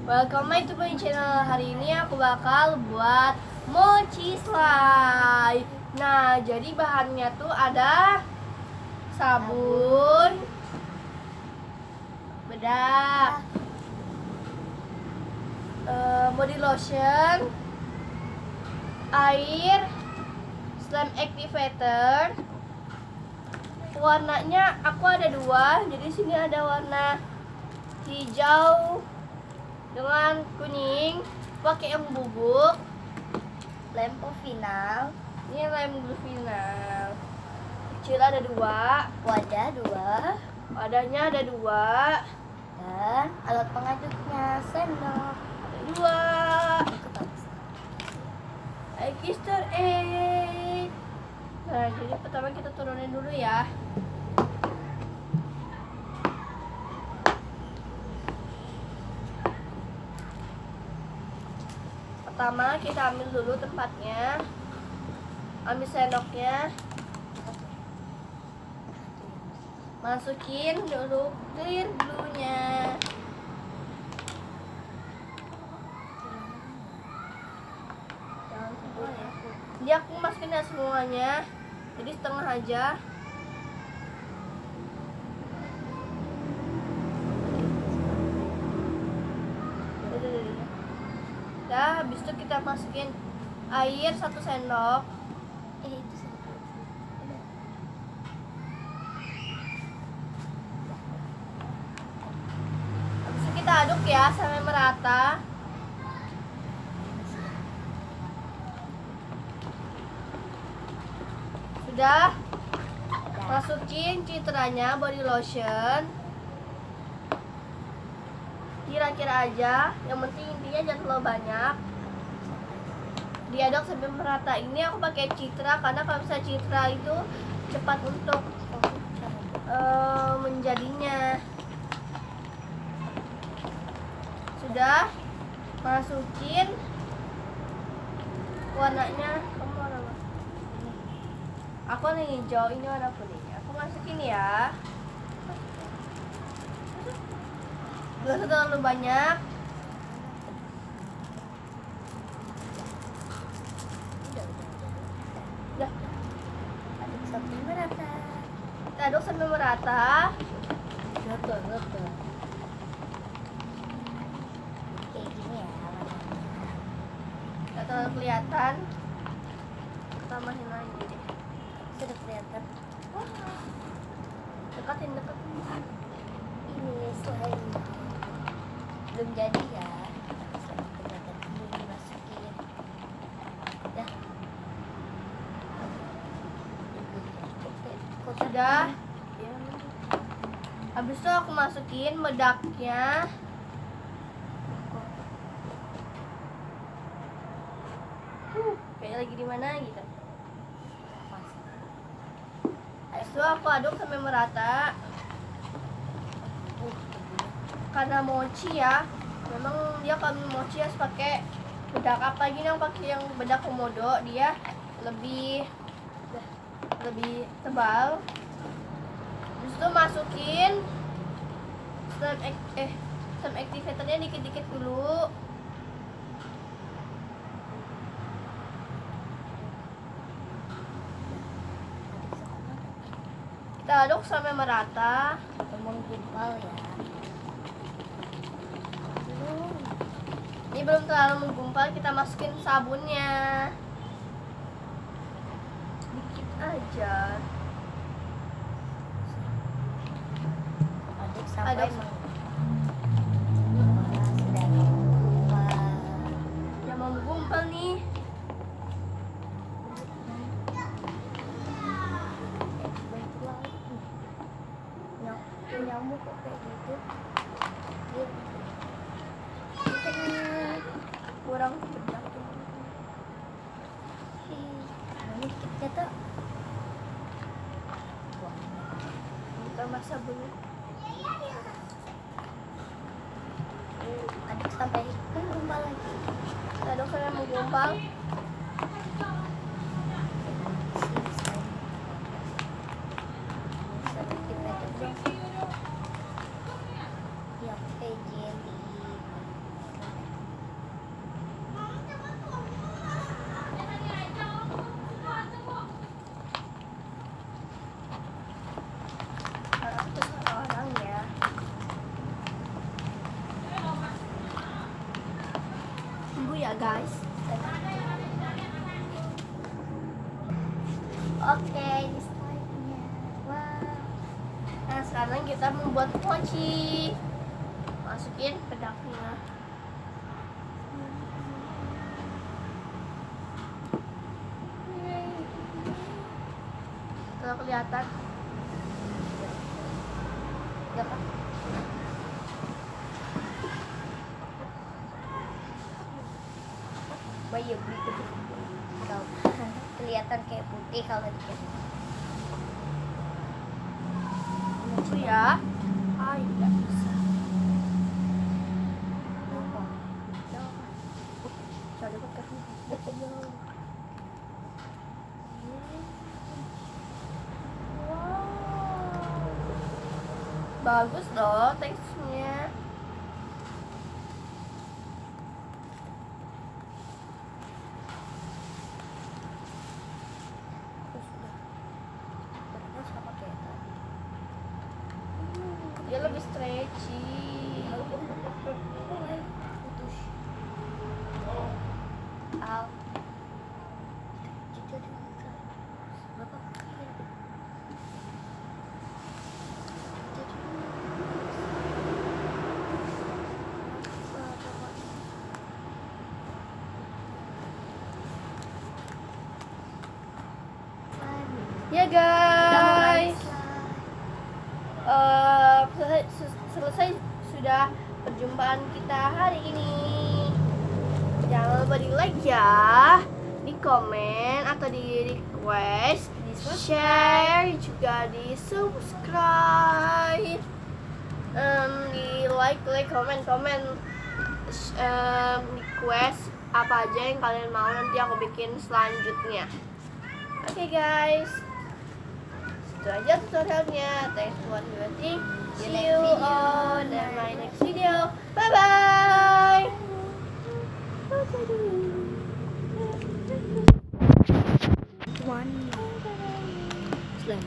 Welcome back to my channel. Hari ini aku bakal buat mochi slime. Nah, jadi bahannya tuh ada sabun, bedak, body lotion, air, slime activator. Warnanya aku ada dua. Jadi sini ada warna hijau dengan kuning, pakai yang bubuk. Lampu final, Ini lem final. Kecil ada dua, wadah 2, wadahnya ada dua, dan alat pengaduknya sendok. ada dua. Itu bagus. Easter egg. Nah, jadi pertama kita turunin dulu ya. Pertama kita ambil dulu tempatnya, ambil sendoknya, masukin dulu clear glue-nya. Jangan semua ya. Jadi aku masukin ya semuanya, jadi setengah aja. Nah, habis itu kita masukin air 1 sendok. Itu sendok. Habis itu kita aduk ya sampai merata. Sudah, masukin citranya, body lotion. Kira-kira aja, yang penting intinya jangan terlalu banyak. Diaduk sampai merata. Ini aku pakai citra karena kalau misalnya citra itu cepat untuk menjadinya. Sudah, masukin warnanya. Kamu warna apa? Aku warna hijau, ini warna kuning. Aku masukin ya. Gak usah terlalu banyak. Udah, Aduk sampai merata. kita aduk sampai merata. Rata. Kayak gini ya warnanya. Gak terlalu kelihatan. Tambahin lagi deh. Sudah kelihatan. Dekatin. Ini slime belum jadi ya. Kelihatan belum dimasukin. Dah. Sudah. Habis itu aku masukin bedaknya. Kayak lagi di mana gitu. Habis itu aku aduk sampai merata. Karena mochi ya, memang dia kalau mochi harus pakai bedak. Apa gini yang pakai yang bedak komodo, dia lebih tebal. Habis itu masukin slime activatornya dikit-dikit dulu. Kita aduk sampai merata. Menggumpal ya. Ini belum terlalu menggumpal, kita masukin sabunnya. Dikit aja. Aduk sampai Aduk. sudah menggumpal. Yang mau menggumpal nih. Nyamuk kok kayak gitu. Kurang bedak. Ini kita tuh Tambah sabunnya. aduk sampai menggumpal lagi. Kita aduk sampai menggumpal. guys. Oke, ini slide-nya. Wow. Nah sekarang kita membuat mochi. Masukin pedaknya. Kalau kelihatan. Ya kan? Bayu gitu. Kalau kelihatan kayak putih kalau dikit. Itu ya. Ah, tidak bisa. Sorry, bukan. Bagus loh teksturnya. Sama kayak tadi. Dia lebih stretchy. Putus. Au. Jujur Bapak. Ya guys, selesai sudah perjumpaan kita hari ini. Jangan lupa di like ya, di komen atau di request, di share juga di subscribe, di like, komen, request apa aja yang kalian mau, nanti aku bikin selanjutnya. Oke guys, itu aja tutorialnya. Thanks for watching. See you on my next video. Bye bye. One. Selain